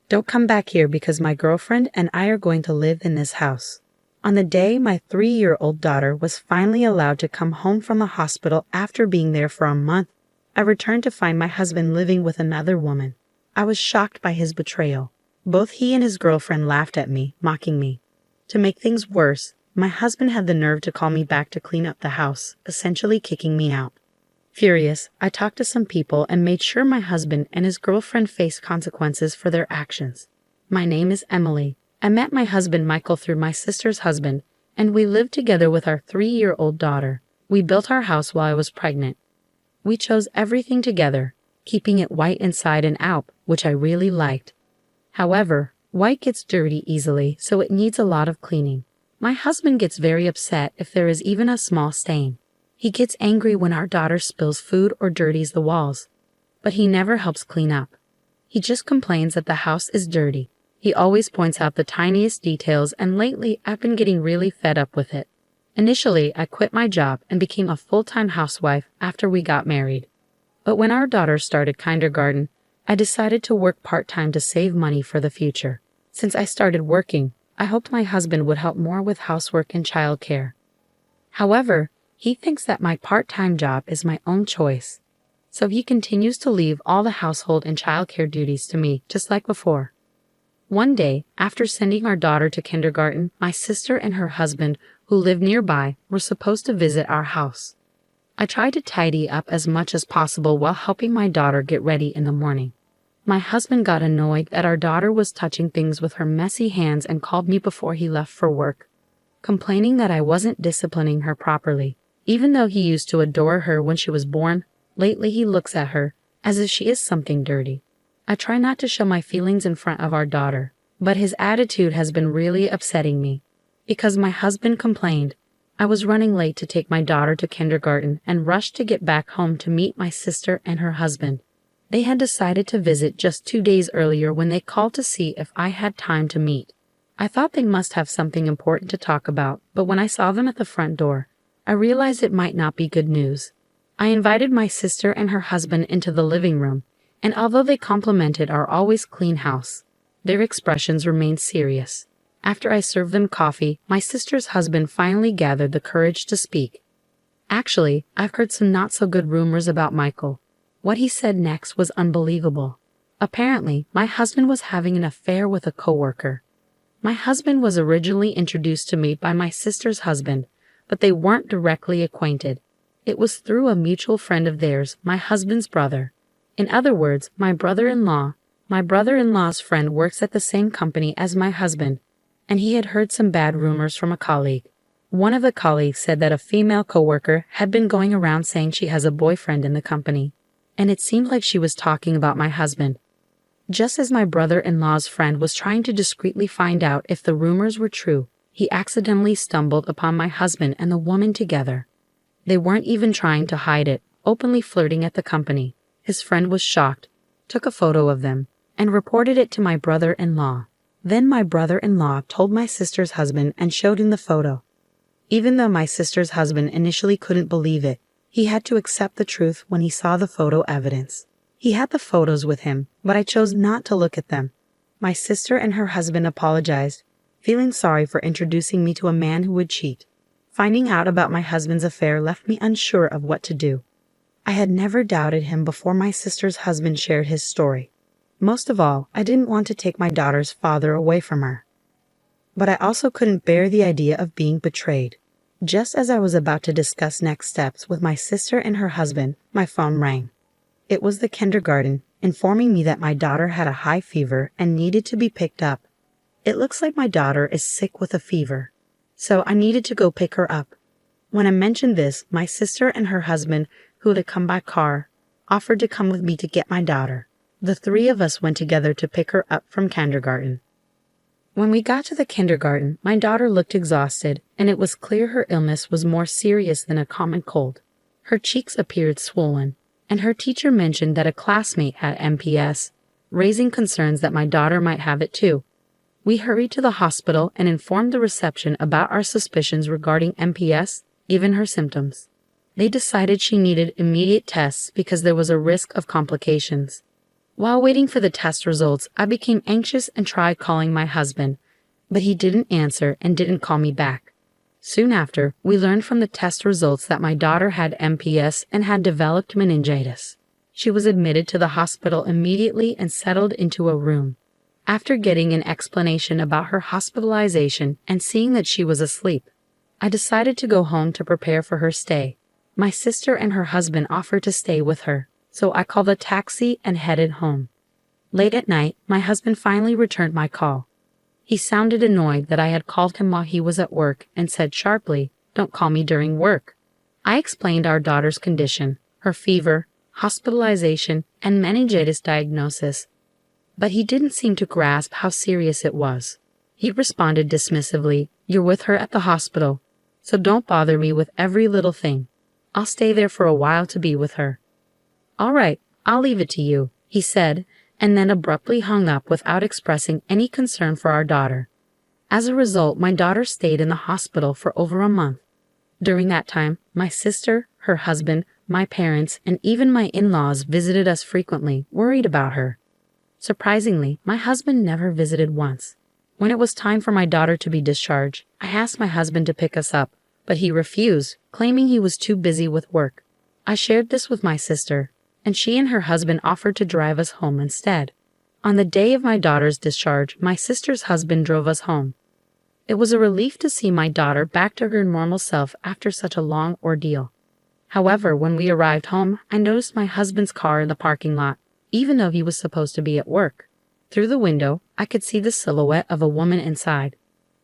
Don't come back here because my girlfriend and I are going to live in this house." On the day my 3-year-old daughter was finally allowed to come home from the hospital after being there for a month, I returned to find my husband living with another woman. I was shocked by his betrayal. Both he and his girlfriend laughed at me, mocking me. To make things worse, my husband had the nerve to call me back to clean up the house, essentially kicking me out. Furious, I talked to some people and made sure my husband and his girlfriend faced consequences for their actions. My name is Emily. I met my husband Michael through my sister's husband, and we lived together with our 3-year-old daughter. We built our house while I was pregnant. We chose everything together, keeping it white inside and out, which I really liked. However, white gets dirty easily, so it needs a lot of cleaning. My husband gets very upset if there is even a small stain. He gets angry when our daughter spills food or dirties the walls, but he never helps clean up. He just complains that the house is dirty. He always points out the tiniest details, and lately I've been getting really fed up with it. Initially, I quit my job and became a full-time housewife after we got married. But when our daughter started kindergarten, I decided to work part-time to save money for the future. Since I started working, I hoped my husband would help more with housework and childcare. However, he thinks that my part-time job is my own choice, so he continues to leave all the household and childcare duties to me, just like before. One day, after sending our daughter to kindergarten, my sister and her husband, who lived nearby, were supposed to visit our house. I tried to tidy up as much as possible while helping my daughter get ready in the morning. My husband got annoyed that our daughter was touching things with her messy hands and called me before he left for work, complaining that I wasn't disciplining her properly. Even though he used to adore her when she was born, lately he looks at her as if she is something dirty. I try not to show my feelings in front of our daughter, but his attitude has been really upsetting me. Because my husband complained, I was running late to take my daughter to kindergarten and rushed to get back home to meet my sister and her husband. They had decided to visit just 2 days earlier when they called to see if I had time to meet. I thought they must have something important to talk about, but when I saw them at the front door, I realized it might not be good news. I invited my sister and her husband into the living room, and although they complimented our always clean house, their expressions remained serious. After I served them coffee, my sister's husband finally gathered the courage to speak. "Actually, I've heard some not-so-good rumors about Michael." What he said next was unbelievable. Apparently, my husband was having an affair with a coworker. My husband was originally introduced to me by my sister's husband, but they weren't directly acquainted. It was through a mutual friend of theirs, my husband's brother. In other words, my brother-in-law. My brother-in-law's friend works at the same company as my husband, and he had heard some bad rumors from a colleague. One of the colleagues said that a female coworker had been going around saying she has a boyfriend in the company, and it seemed like she was talking about my husband. Just as my brother-in-law's friend was trying to discreetly find out if the rumors were true, he accidentally stumbled upon my husband and the woman together. They weren't even trying to hide it, openly flirting at the company. His friend was shocked, took a photo of them, and reported it to my brother-in-law. Then my brother-in-law told my sister's husband and showed him the photo. Even though my sister's husband initially couldn't believe it, he had to accept the truth when he saw the photo evidence. He had the photos with him, but I chose not to look at them. My sister and her husband apologized, feeling sorry for introducing me to a man who would cheat. Finding out about my husband's affair left me unsure of what to do. I had never doubted him before my sister's husband shared his story. Most of all, I didn't want to take my daughter's father away from her. But I also couldn't bear the idea of being betrayed. Just as I was about to discuss next steps with my sister and her husband, my phone rang. It was the kindergarten, informing me that my daughter had a high fever and needed to be picked up. It looks like my daughter is sick with a fever, so I needed to go pick her up. When I mentioned this, my sister and her husband, who had come by car, offered to come with me to get my daughter. The 3 of us went together to pick her up from kindergarten. When we got to the kindergarten, my daughter looked exhausted, and it was clear her illness was more serious than a common cold. Her cheeks appeared swollen, and her teacher mentioned that a classmate had MPS, raising concerns that my daughter might have it too. We hurried to the hospital and informed the reception about our suspicions regarding MPS, given her symptoms. They decided she needed immediate tests because there was a risk of complications. While waiting for the test results, I became anxious and tried calling my husband, but he didn't answer and didn't call me back. Soon after, we learned from the test results that my daughter had MPS and had developed meningitis. She was admitted to the hospital immediately and settled into a room. After getting an explanation about her hospitalization and seeing that she was asleep, I decided to go home to prepare for her stay. My sister and her husband offered to stay with her, so I called a taxi and headed home. Late at night, my husband finally returned my call. He sounded annoyed that I had called him while he was at work and said sharply, "Don't call me during work." I explained our daughter's condition, her fever, hospitalization, and meningitis diagnosis, but he didn't seem to grasp how serious it was. He responded dismissively, "You're with her at the hospital, so don't bother me with every little thing. I'll stay there for a while to be with her." "All right, I'll leave it to you," he said, and then abruptly hung up without expressing any concern for our daughter. As a result, my daughter stayed in the hospital for over a month. During that time, my sister, her husband, my parents, and even my in-laws visited us frequently, worried about her. Surprisingly, my husband never visited once. When it was time for my daughter to be discharged, I asked my husband to pick us up, but he refused, claiming he was too busy with work. I shared this with my sister, and she and her husband offered to drive us home instead. On the day of my daughter's discharge, my sister's husband drove us home. It was a relief to see my daughter back to her normal self after such a long ordeal. However, when we arrived home, I noticed my husband's car in the parking lot, even though he was supposed to be at work. Through the window, I could see the silhouette of a woman inside.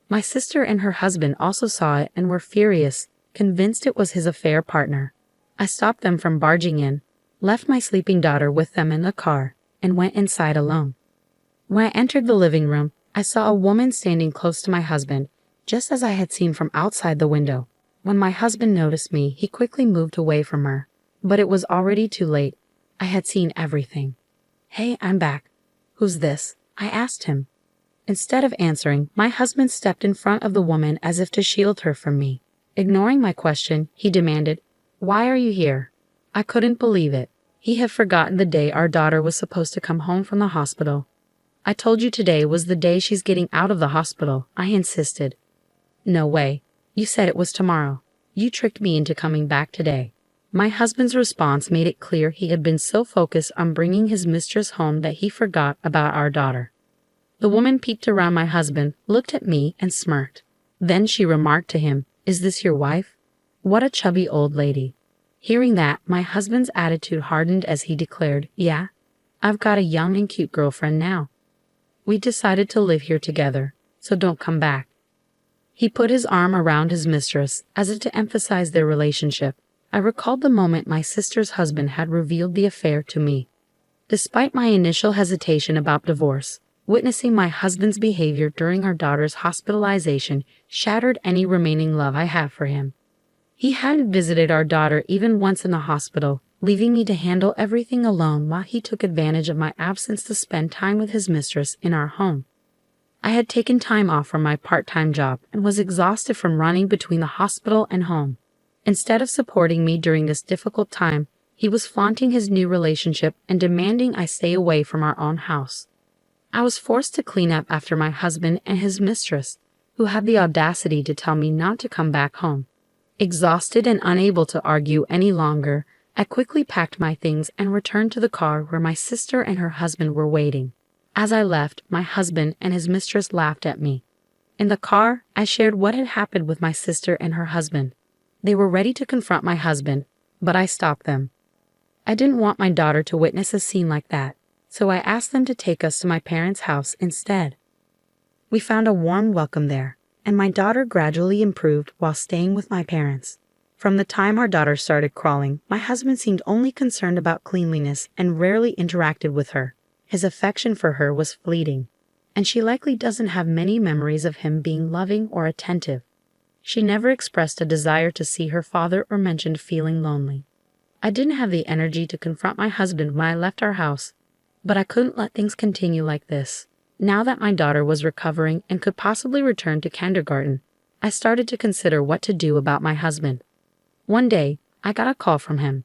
My sister and her husband also saw it and were furious, convinced it was his affair partner. I stopped them from barging in, left my sleeping daughter with them in the car, and went inside alone. When I entered the living room, I saw a woman standing close to my husband, just as I had seen from outside the window. When my husband noticed me, he quickly moved away from her, but it was already too late. I had seen everything. "Hey, I'm back. Who's this?" I asked him. Instead of answering, my husband stepped in front of the woman as if to shield her from me. Ignoring my question, he demanded, "Why are you here?" I couldn't believe it. He had forgotten the day our daughter was supposed to come home from the hospital. "I told you today was the day she's getting out of the hospital," I insisted. "No way. You said it was tomorrow. You tricked me into coming back today." My husband's response made it clear he had been so focused on bringing his mistress home that he forgot about our daughter. The woman peeked around my husband, looked at me, and smirked. Then she remarked to him, "Is this your wife?" What a chubby old lady. Hearing that, my husband's attitude hardened as he declared, "Yeah, I've got a young and cute girlfriend now. We decided to live here together, so don't come back." He put his arm around his mistress, as if to emphasize their relationship. I recalled the moment my sister's husband had revealed the affair to me. Despite my initial hesitation about divorce, witnessing my husband's behavior during our daughter's hospitalization shattered any remaining love I had for him. He hadn't visited our daughter even once in the hospital, leaving me to handle everything alone while he took advantage of my absence to spend time with his mistress in our home. I had taken time off from my part-time job and was exhausted from running between the hospital and home. Instead of supporting me during this difficult time, he was flaunting his new relationship and demanding I stay away from our own house. I was forced to clean up after my husband and his mistress, who had the audacity to tell me not to come back home. Exhausted and unable to argue any longer, I quickly packed my things and returned to the car where my sister and her husband were waiting. As I left, my husband and his mistress laughed at me. In the car, I shared what had happened with my sister and her husband. They were ready to confront my husband, but I stopped them. I didn't want my daughter to witness a scene like that, so I asked them to take us to my parents' house instead. We found a warm welcome there, and my daughter gradually improved while staying with my parents. From the time our daughter started crawling, my husband seemed only concerned about cleanliness and rarely interacted with her. His affection for her was fleeting, and she likely doesn't have many memories of him being loving or attentive. She never expressed a desire to see her father or mentioned feeling lonely. I didn't have the energy to confront my husband when I left our house, but I couldn't let things continue like this. Now that my daughter was recovering and could possibly return to kindergarten, I started to consider what to do about my husband. One day, I got a call from him.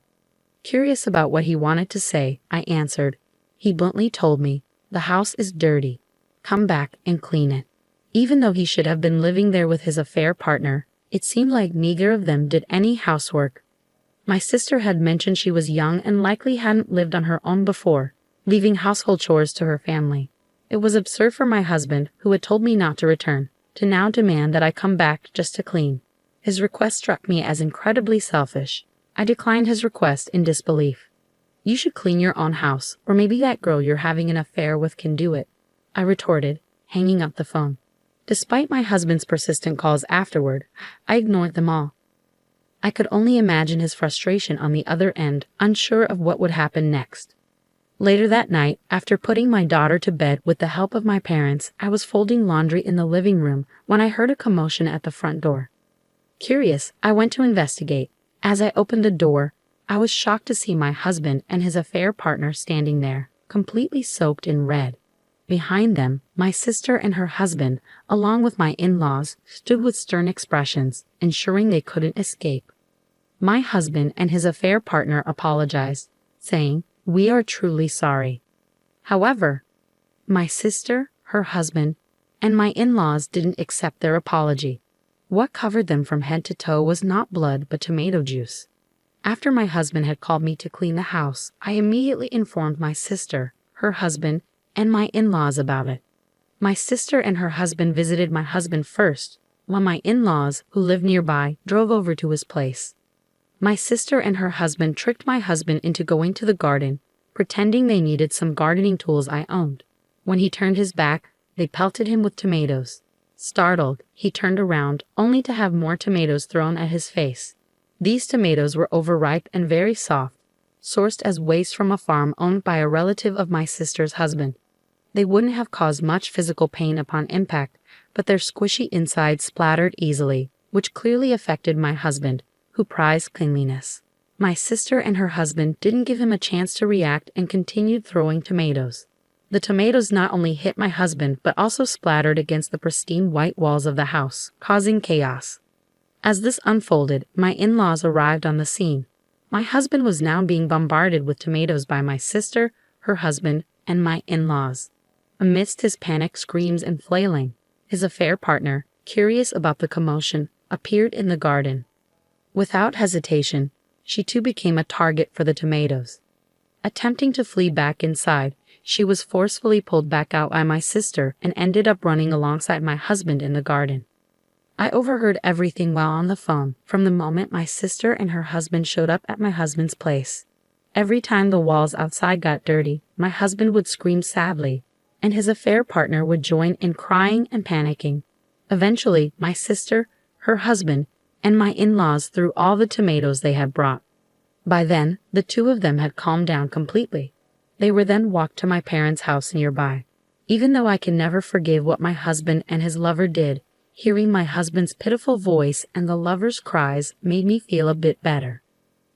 Curious about what he wanted to say, I answered, He bluntly told me, "The house is dirty. Come back and clean it." Even though he should have been living there with his affair partner, it seemed like neither of them did any housework. My sister had mentioned she was young and likely hadn't lived on her own before, leaving household chores to her family. It was absurd for my husband, who had told me not to return, to now demand that I come back just to clean. His request struck me as incredibly selfish. I declined his request in disbelief. "You should clean your own house, or maybe that girl you're having an affair with can do it," I retorted, hanging up the phone. Despite my husband's persistent calls afterward, I ignored them all. I could only imagine his frustration on the other end, unsure of what would happen next. Later that night, after putting my daughter to bed with the help of my parents, I was folding laundry in the living room when I heard a commotion at the front door. Curious, I went to investigate. As I opened the door, I was shocked to see my husband and his affair partner standing there, completely soaked in red. Behind them, my sister and her husband, along with my in-laws, stood with stern expressions, ensuring they couldn't escape. My husband and his affair partner apologized, saying, "We are truly sorry." However, my sister, her husband, and my in-laws didn't accept their apology. What covered them from head to toe was not blood but tomato juice. After my husband had called me to clean the house, I immediately informed my sister, her husband, and my in-laws about it. My sister and her husband visited my husband first, while my in-laws, who lived nearby, drove over to his place. My sister and her husband tricked my husband into going to the garden, pretending they needed some gardening tools I owned. When he turned his back, they pelted him with tomatoes. Startled, he turned around, only to have more tomatoes thrown at his face. These tomatoes were overripe and very soft, sourced as waste from a farm owned by a relative of my sister's husband. They wouldn't have caused much physical pain upon impact, but their squishy insides splattered easily, which clearly affected my husband, who prized cleanliness. My sister and her husband didn't give him a chance to react and continued throwing tomatoes. The tomatoes not only hit my husband but also splattered against the pristine white walls of the house, causing chaos. As this unfolded, my in-laws arrived on the scene. My husband was now being bombarded with tomatoes by my sister, her husband, and my in-laws. Amidst his panic screams and flailing, his affair partner, curious about the commotion, appeared in the garden. Without hesitation, she too became a target for the tomatoes. Attempting to flee back inside, she was forcefully pulled back out by my sister and ended up running alongside my husband in the garden. I overheard everything while on the phone from the moment my sister and her husband showed up at my husband's place. Every time the walls outside got dirty, my husband would scream sadly, and his affair partner would join in crying and panicking. Eventually, my sister, her husband, and my in-laws threw all the tomatoes they had brought. By then, the two of them had calmed down completely. They were then walked to my parents' house nearby. Even though I can never forgive what my husband and his lover did, hearing my husband's pitiful voice and the lover's cries made me feel a bit better.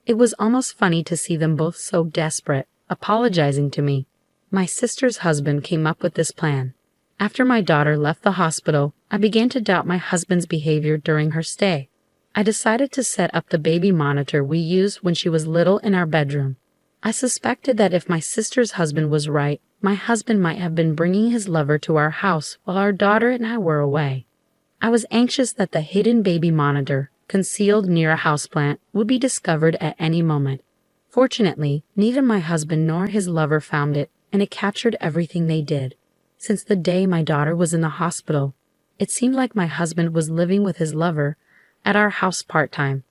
It was almost funny to see them both so desperate, apologizing to me. My sister's husband came up with this plan. After my daughter left the hospital, I began to doubt my husband's behavior during her stay. I decided to set up the baby monitor we used when she was little in our bedroom. I suspected that if my sister's husband was right, my husband might have been bringing his lover to our house while our daughter and I were away. I was anxious that the hidden baby monitor, concealed near a houseplant, would be discovered at any moment. Fortunately, neither my husband nor his lover found it, and it captured everything they did. Since the day my daughter was in the hospital, it seemed like my husband was living with his lover at our house part-time.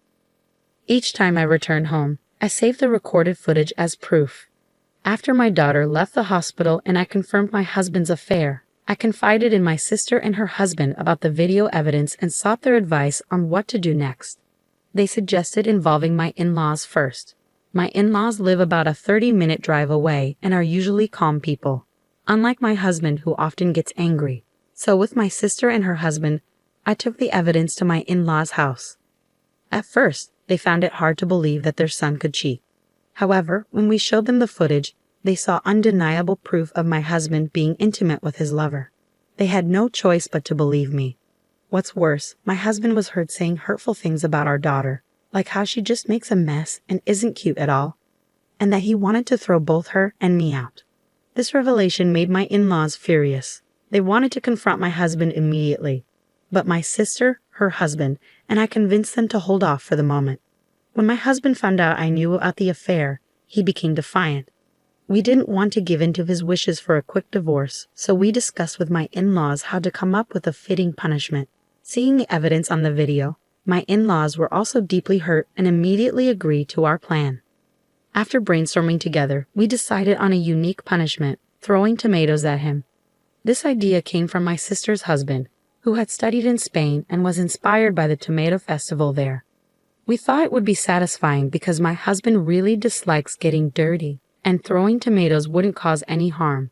Each time I returned home, I saved the recorded footage as proof. After my daughter left the hospital and I confirmed my husband's affair, I confided in my sister and her husband about the video evidence and sought their advice on what to do next. They suggested involving my in-laws first. My in-laws live about a 30-minute drive away and are usually calm people, unlike my husband who often gets angry. So with my sister and her husband, I took the evidence to my in-laws' house. At first, they found it hard to believe that their son could cheat. However, when we showed them the footage, they saw undeniable proof of my husband being intimate with his lover. They had no choice but to believe me. What's worse, my husband was heard saying hurtful things about our daughter, like how she just makes a mess and isn't cute at all, and that he wanted to throw both her and me out. This revelation made my in-laws furious. They wanted to confront my husband immediately, but my sister, her husband, and I convinced them to hold off for the moment. When my husband found out I knew about the affair, he became defiant. We didn't want to give in to his wishes for a quick divorce, so we discussed with my in-laws how to come up with a fitting punishment. Seeing the evidence on the video, my in-laws were also deeply hurt and immediately agreed to our plan. After brainstorming together, we decided on a unique punishment, throwing tomatoes at him. This idea came from my sister's husband, who had studied in Spain and was inspired by the tomato festival there. We thought it would be satisfying because my husband really dislikes getting dirty, and throwing tomatoes wouldn't cause any harm.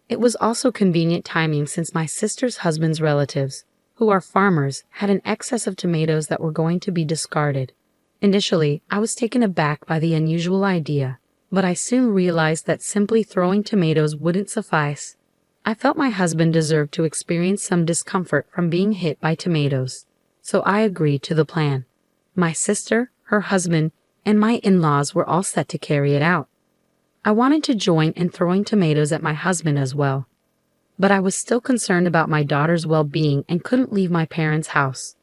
It was also convenient timing since my sister's husband's relatives, who are farmers, had an excess of tomatoes that were going to be discarded. Initially, I was taken aback by the unusual idea, but I soon realized that simply throwing tomatoes wouldn't suffice. I felt my husband deserved to experience some discomfort from being hit by tomatoes, so I agreed to the plan. My sister, her husband, and my in-laws were all set to carry it out. I wanted to join in throwing tomatoes at my husband as well, but I was still concerned about my daughter's well-being and couldn't leave my parents' house.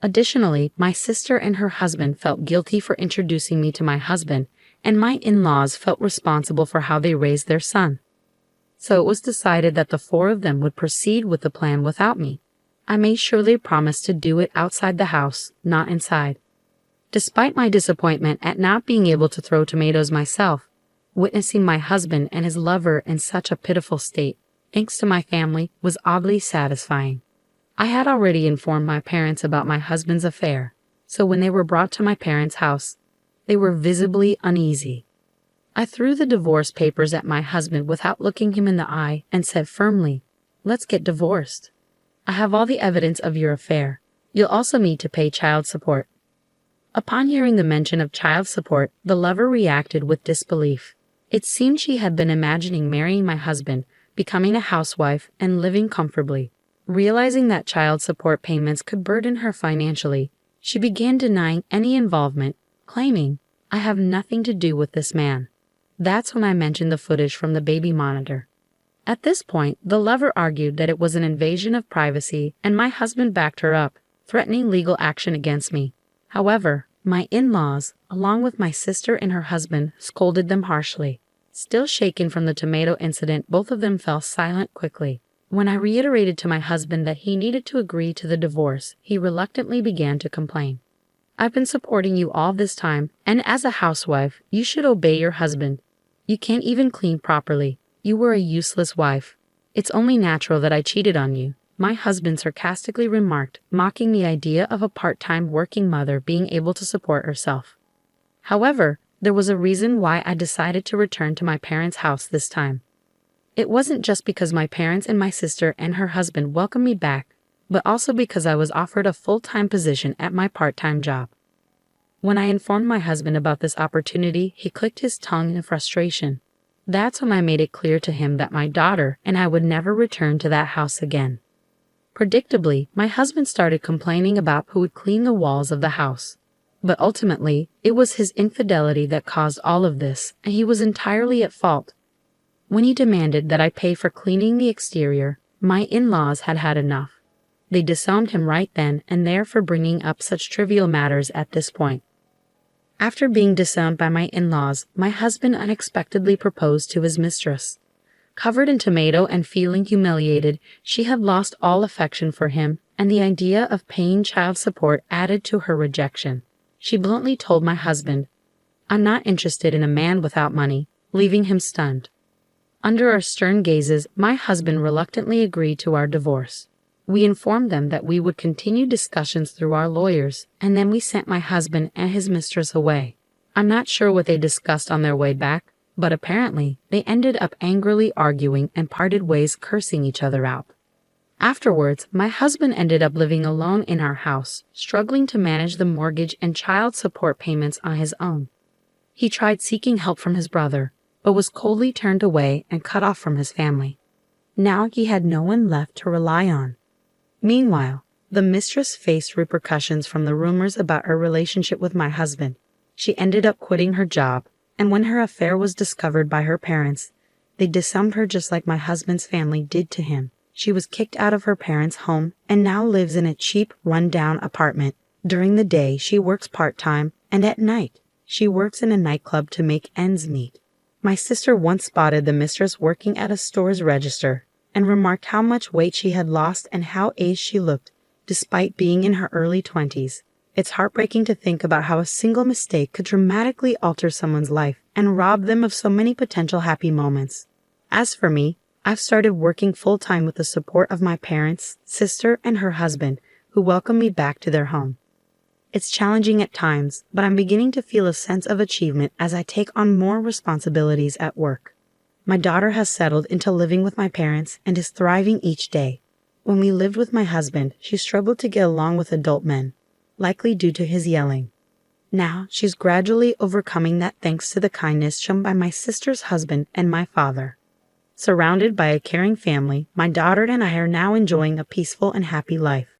Additionally, my sister and her husband felt guilty for introducing me to my husband, and my in-laws felt responsible for how they raised their son. So it was decided that the four of them would proceed with the plan without me. I made sure they promised to do it outside the house, not inside. Despite my disappointment at not being able to throw tomatoes myself, witnessing my husband and his lover in such a pitiful state, thanks to my family, was oddly satisfying. I had already informed my parents about my husband's affair, so when they were brought to my parents' house, they were visibly uneasy. I threw the divorce papers at my husband without looking him in the eye and said firmly, "Let's get divorced. I have all the evidence of your affair. You'll also need to pay child support." Upon hearing the mention of child support, the lover reacted with disbelief. It seemed she had been imagining marrying my husband, becoming a housewife, and living comfortably. Realizing that child support payments could burden her financially, she began denying any involvement, claiming, "I have nothing to do with this man." That's when I mentioned the footage from the baby monitor. At this point, the lover argued that it was an invasion of privacy, and my husband backed her up, threatening legal action against me. However, my in-laws, along with my sister and her husband, scolded them harshly. Still shaken from the tomato incident, both of them fell silent quickly. When I reiterated to my husband that he needed to agree to the divorce, he reluctantly began to complain. "I've been supporting you all this time, and as a housewife, you should obey your husband. You can't even clean properly. You were a useless wife. It's only natural that I cheated on you," my husband sarcastically remarked, mocking the idea of a part-time working mother being able to support herself. However, there was a reason why I decided to return to my parents' house this time. It wasn't just because my parents and my sister and her husband welcomed me back, but also because I was offered a full-time position at my part-time job. When I informed my husband about this opportunity, he clicked his tongue in frustration. That's when I made it clear to him that my daughter and I would never return to that house again. Predictably, my husband started complaining about who would clean the walls of the house. But ultimately, it was his infidelity that caused all of this, and he was entirely at fault. When he demanded that I pay for cleaning the exterior, my in-laws had had enough. They disowned him right then and there for bringing up such trivial matters at this point. After being disowned by my in-laws, my husband unexpectedly proposed to his mistress. Covered in tomato and feeling humiliated, she had lost all affection for him, and the idea of paying child support added to her rejection. She bluntly told my husband, "I'm not interested in a man without money," leaving him stunned. Under our stern gazes, my husband reluctantly agreed to our divorce. We informed them that we would continue discussions through our lawyers, and then we sent my husband and his mistress away. I'm not sure what they discussed on their way back, but apparently they ended up angrily arguing and parted ways, cursing each other out. Afterwards, my husband ended up living alone in our house, struggling to manage the mortgage and child support payments on his own. He tried seeking help from his brother, but was coldly turned away and cut off from his family. Now he had no one left to rely on. Meanwhile, the mistress faced repercussions from the rumors about her relationship with my husband. She ended up quitting her job, and when her affair was discovered by her parents, They disowned her just like my husband's family did to him. She was kicked out of her parents' home and now lives in a cheap, run-down apartment. During the day, she works part-time, and at night, she works in a nightclub to make ends meet. My sister once spotted the mistress working at a store's register and remarked how much weight she had lost and how aged she looked, despite being in her early 20s. It's heartbreaking to think about how a single mistake could dramatically alter someone's life and rob them of so many potential happy moments. As for me, I've started working full-time with the support of my parents, sister, and her husband, who welcome me back to their home. It's challenging at times, but I'm beginning to feel a sense of achievement as I take on more responsibilities at work. My daughter has settled into living with my parents and is thriving each day. When we lived with my husband, she struggled to get along with adult men, likely due to his yelling. Now, she's gradually overcoming that thanks to the kindness shown by my sister's husband and my father. Surrounded by a caring family, my daughter and I are now enjoying a peaceful and happy life.